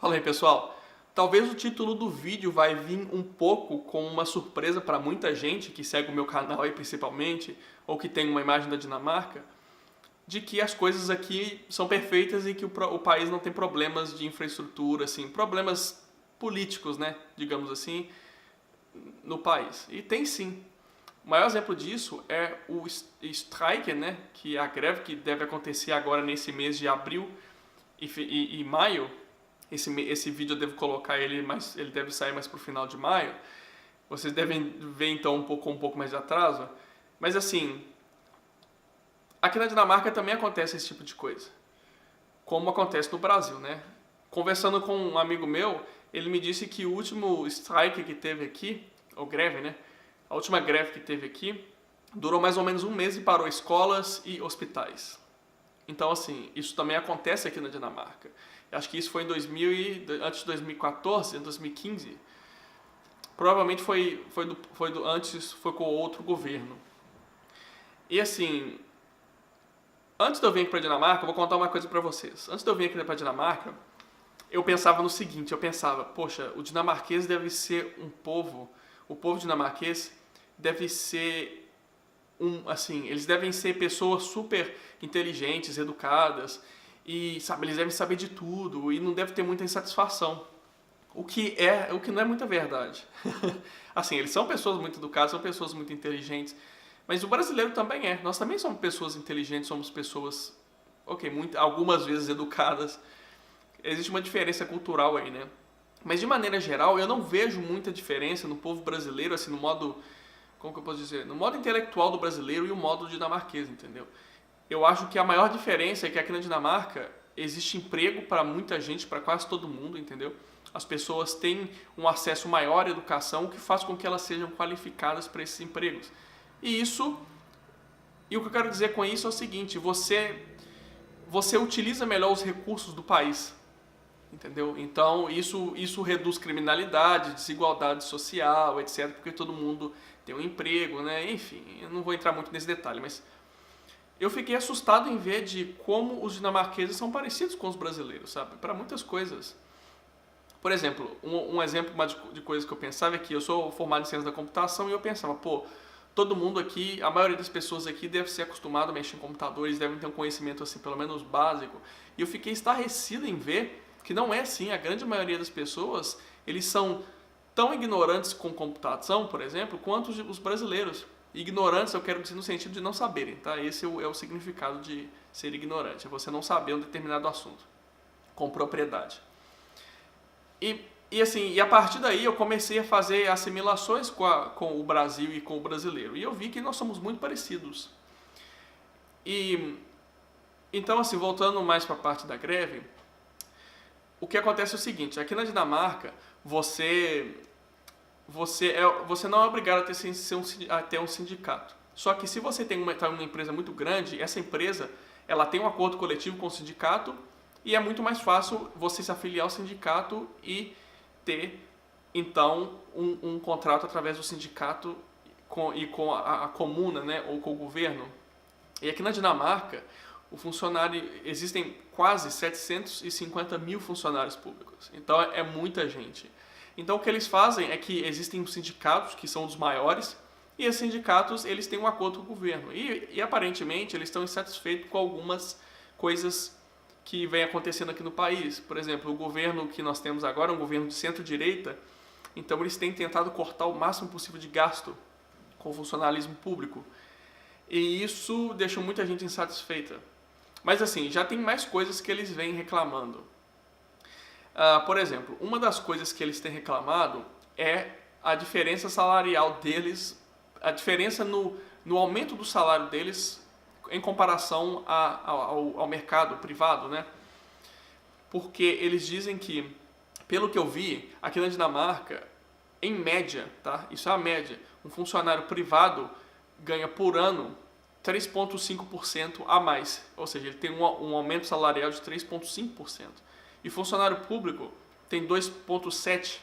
Fala aí, pessoal. Talvez o título do vídeo vai vir um pouco com uma surpresa para muita gente que segue o meu canal aí principalmente, ou que tem uma imagem da Dinamarca, de que as coisas aqui são perfeitas e que o país não tem problemas de infraestrutura, assim, problemas políticos, né, digamos assim, no país. E tem sim. O maior exemplo disso é o strike, né, que é a greve que deve acontecer agora nesse mês de abril e maio. Esse vídeo eu devo colocar ele, mas ele deve sair mais pro final de maio. Vocês devem ver então um pouco mais de atraso. Mas assim, aqui na Dinamarca também acontece esse tipo de coisa, como acontece no Brasil, né? Conversando com um amigo meu, ele me disse que o último strike que teve aqui, ou greve, né? A última greve que teve aqui durou mais ou menos um mês e parou escolas e hospitais. Então, assim, isso também acontece aqui na Dinamarca. Eu acho que isso foi em antes de 2014, em 2015. Provavelmente foi com outro governo. E assim, antes de eu vir aqui para a Dinamarca, eu vou contar uma coisa para vocês. Antes de eu vir aqui para a Dinamarca, eu pensava no seguinte, poxa, o dinamarquês deve ser o povo dinamarquês deve ser eles devem ser pessoas super inteligentes, educadas e, sabe, eles devem saber de tudo e não deve ter muita insatisfação. O que não é muita verdade. Assim, eles são pessoas muito educadas, são pessoas muito inteligentes, mas o brasileiro também é. Nós também somos pessoas inteligentes, somos pessoas, algumas vezes educadas. Existe uma diferença cultural aí, né? Mas de maneira geral, eu não vejo muita diferença no povo brasileiro, assim, no modo, como que eu posso dizer? No modo intelectual do brasileiro e o modo dinamarquês, entendeu? Eu acho que a maior diferença é que aqui na Dinamarca existe emprego para muita gente, para quase todo mundo, entendeu? As pessoas têm um acesso maior à educação, o que faz com que elas sejam qualificadas para esses empregos. E o que eu quero dizer com isso é o seguinte, você utiliza melhor os recursos do país, entendeu? Então isso reduz criminalidade, desigualdade social, etc, porque todo mundo tem um emprego, né? Enfim, eu não vou entrar muito nesse detalhe, mas eu fiquei assustado em ver de como os dinamarqueses são parecidos com os brasileiros, sabe? Para muitas coisas. Por exemplo, um exemplo de coisas que eu pensava é que eu sou formado em ciência da computação e eu pensava, todo mundo aqui, a maioria das pessoas aqui deve ser acostumado a mexer em computadores, devem ter um conhecimento assim, pelo menos básico. E eu fiquei estarrecido em ver que não é assim. A grande maioria das pessoas, eles são tão ignorantes com computação, por exemplo, quanto os brasileiros. Ignorantes eu quero dizer no sentido de não saberem, tá? Esse é o significado de ser ignorante, é você não saber um determinado assunto com propriedade. E a partir daí eu comecei a fazer assimilações com o Brasil e com o brasileiro. E eu vi que nós somos muito parecidos. Então, assim, voltando mais para a parte da greve, o que acontece é o seguinte, aqui na Dinamarca, você não é obrigado a ter um sindicato. Só que se você tem uma empresa muito grande, essa empresa ela tem um acordo coletivo com o sindicato e é muito mais fácil você se afiliar ao sindicato e ter, então, um contrato através do sindicato com a comuna, né, ou com o governo. E aqui na Dinamarca, existem quase 750 mil funcionários públicos. Então, é muita gente. Então, o que eles fazem é que existem sindicatos, que são os maiores, e esses sindicatos eles têm um acordo com o governo. E aparentemente, eles estão insatisfeitos com algumas coisas que vem acontecendo aqui no país. Por exemplo, o governo que nós temos agora é um governo de centro-direita, então eles têm tentado cortar o máximo possível de gasto com o funcionalismo público. E isso deixou muita gente insatisfeita. Mas assim, já tem mais coisas que eles vêm reclamando. Por exemplo, uma das coisas que eles têm reclamado é a diferença salarial deles, a diferença no aumento do salário deles em comparação ao mercado privado, né? Porque eles dizem que, pelo que eu vi, aqui na Dinamarca, em média, tá? Isso é a média, um funcionário privado ganha por ano 3,5% a mais, ou seja, ele tem um aumento salarial de 3,5%. E funcionário público tem 2,7%.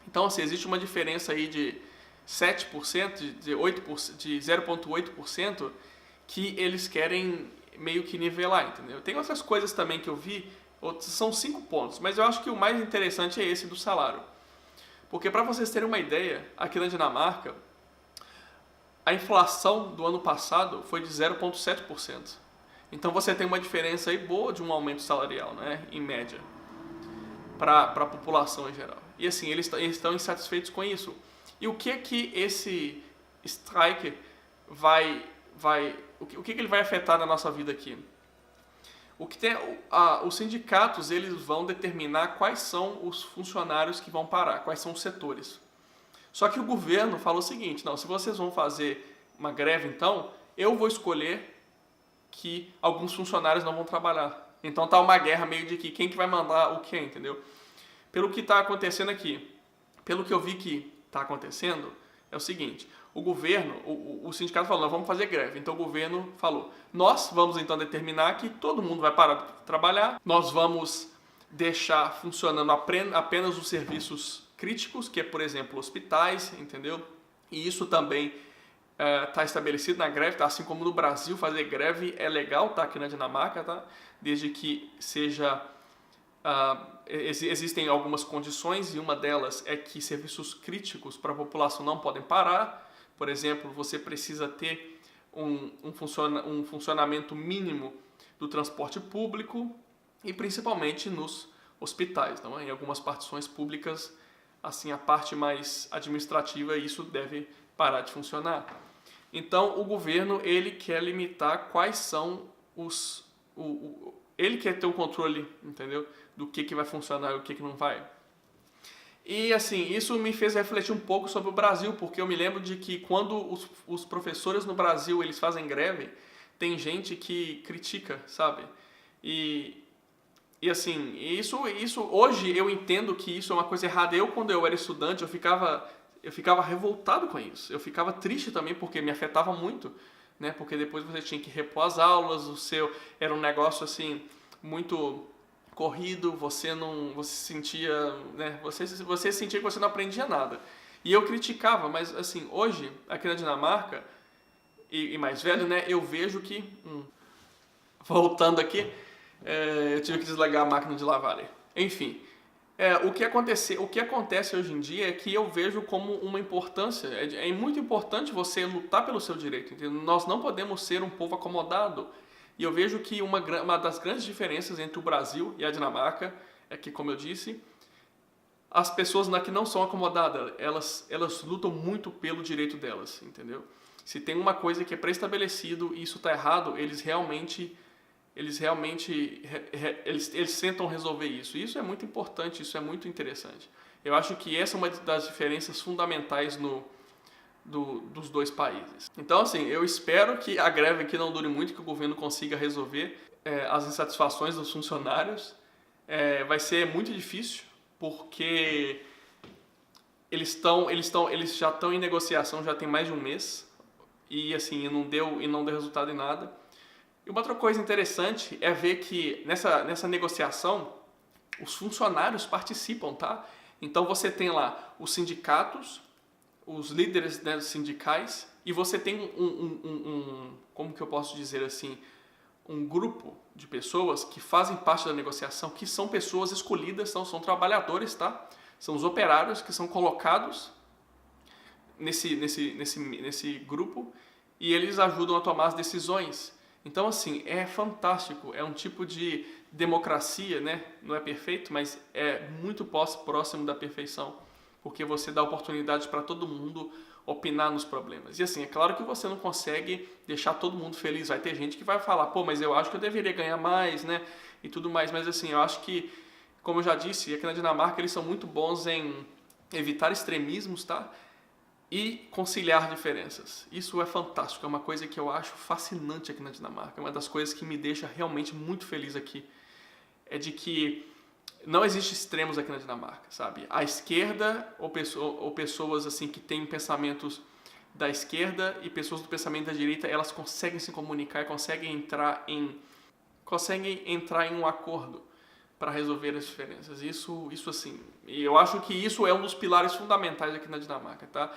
Então, assim, existe uma diferença aí de 7%, de 0,8%, que eles querem meio que nivelar, entendeu? Tem outras coisas também que eu vi, São 5 pontos, mas eu acho que o mais interessante é esse do salário. Porque para vocês terem uma ideia, aqui na Dinamarca, a inflação do ano passado foi de 0,7%. Então você tem uma diferença aí boa de um aumento salarial, né, em média, para a população em geral. E assim, eles estão insatisfeitos com isso. E o que esse strike o que ele vai afetar na nossa vida aqui? Os sindicatos, eles vão determinar quais são os funcionários que vão parar, quais são os setores. Só que o governo falou o seguinte, não, se vocês vão fazer uma greve então, eu vou escolher que alguns funcionários não vão trabalhar. Então tá uma guerra meio de que quem que vai mandar o quê, entendeu? Pelo que está acontecendo aqui, pelo que eu vi que está acontecendo, é o seguinte, o governo, o sindicato falou, nós vamos fazer greve. Então o governo falou, nós vamos então determinar que todo mundo vai parar de trabalhar, nós vamos deixar funcionando apenas os serviços críticos, que é, por exemplo, hospitais, entendeu? E isso também está estabelecido na greve, tá? Assim como no Brasil, fazer greve é legal, tá? Aqui na Dinamarca, tá? Desde que seja... existem algumas condições e uma delas é que serviços críticos para a população não podem parar. Por exemplo, você precisa ter um funcionamento mínimo do transporte público e principalmente nos hospitais. Então, em algumas partições públicas, assim, a parte mais administrativa, isso deve parar de funcionar. Então, o governo, ele quer limitar quais são ele quer ter um controle, entendeu? Do que vai funcionar e o que não vai. E assim, isso me fez refletir um pouco sobre o Brasil, porque eu me lembro de que quando os professores no Brasil eles fazem greve, tem gente que critica, sabe? E assim, isso hoje eu entendo que isso é uma coisa errada. Quando eu era estudante, eu ficava revoltado com isso. Eu ficava triste também porque me afetava muito, né? Porque depois você tinha que repor as aulas, era um negócio assim muito corrido, você sentia, né? Você sentia que você não aprendia nada. E eu criticava, mas assim, hoje, aqui na Dinamarca, e mais velho, né, eu vejo que, voltando aqui, eu tive que desligar a máquina de lavar ali. Enfim, o que acontece hoje em dia é que eu vejo como uma importância, é muito importante você lutar pelo seu direito, entendeu? Nós não podemos ser um povo acomodado. E eu vejo que uma das grandes diferenças entre o Brasil e a Dinamarca é que, como eu disse, as pessoas que não são acomodadas, elas lutam muito pelo direito delas, entendeu? Se tem uma coisa que é pré-estabelecido e isso está errado, eles tentam resolver isso. E isso é muito importante, isso é muito interessante. Eu acho que essa é uma das diferenças fundamentais dos dois países. Então, assim, eu espero que a greve aqui não dure muito, que o governo consiga resolver as insatisfações dos funcionários. Vai ser muito difícil, porque eles já estão em negociação já tem mais de um mês e assim não deu resultado em nada. E uma outra coisa interessante é ver que nessa negociação os funcionários participam, tá? Então você tem lá os sindicatos, os líderes, né, sindicais, e você tem como que eu posso dizer assim, um grupo de pessoas que fazem parte da negociação, que são pessoas escolhidas, são trabalhadores, tá? São os operários que são colocados nesse grupo e eles ajudam a tomar as decisões. Então, assim, é fantástico, é um tipo de democracia, né? Não é perfeito, mas é muito próximo da perfeição, porque você dá oportunidade para todo mundo opinar nos problemas. E assim, é claro que você não consegue deixar todo mundo feliz. Vai ter gente que vai falar, pô, mas eu acho que eu deveria ganhar mais, né? E tudo mais. Mas assim, eu acho que, como eu já disse, aqui na Dinamarca eles são muito bons em evitar extremismos, tá? E conciliar diferenças. Isso é fantástico, é uma coisa que eu acho fascinante aqui na Dinamarca. É uma das coisas que me deixa realmente muito feliz aqui. É de que não existe extremos aqui na Dinamarca, sabe? A esquerda ou pessoas assim que têm pensamentos da esquerda e pessoas do pensamento da direita, elas conseguem se comunicar e conseguem entrar em um acordo para resolver as diferenças. Isso assim, e eu acho que isso é um dos pilares fundamentais aqui na Dinamarca, tá?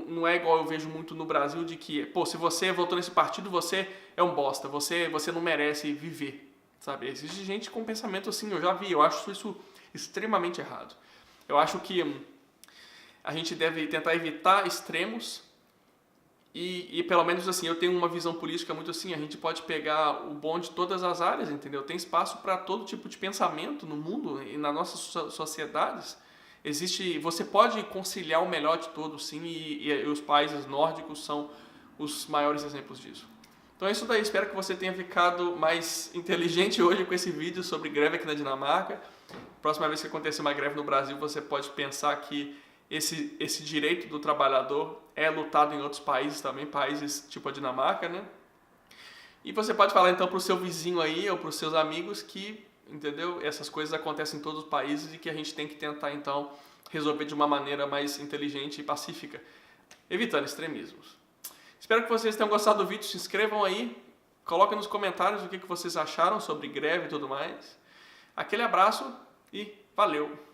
Não é igual eu vejo muito no Brasil de que, pô, se você votou nesse partido, você é um bosta, você não merece viver. sabe? Existe gente com pensamento assim, eu já vi, eu acho isso extremamente errado. Eu acho que a gente deve tentar evitar extremos e pelo menos assim, eu tenho uma visão política muito assim, a gente pode pegar o bom de todas as áreas, entendeu? Tem espaço para todo tipo de pensamento no mundo e nas nossas sociedades. Você pode conciliar o melhor de todos, sim, e os países nórdicos são os maiores exemplos disso. Então é isso daí, espero que você tenha ficado mais inteligente hoje com esse vídeo sobre greve aqui na Dinamarca. Próxima vez que acontecer uma greve no Brasil, você pode pensar que esse direito do trabalhador é lutado em outros países também, países tipo a Dinamarca, né? E você pode falar então para o seu vizinho aí ou para os seus amigos que, entendeu? Essas coisas acontecem em todos os países e que a gente tem que tentar então resolver de uma maneira mais inteligente e pacífica, evitando extremismos. Espero que vocês tenham gostado do vídeo, se inscrevam aí, coloquem nos comentários o que vocês acharam sobre greve e tudo mais. Aquele abraço e valeu!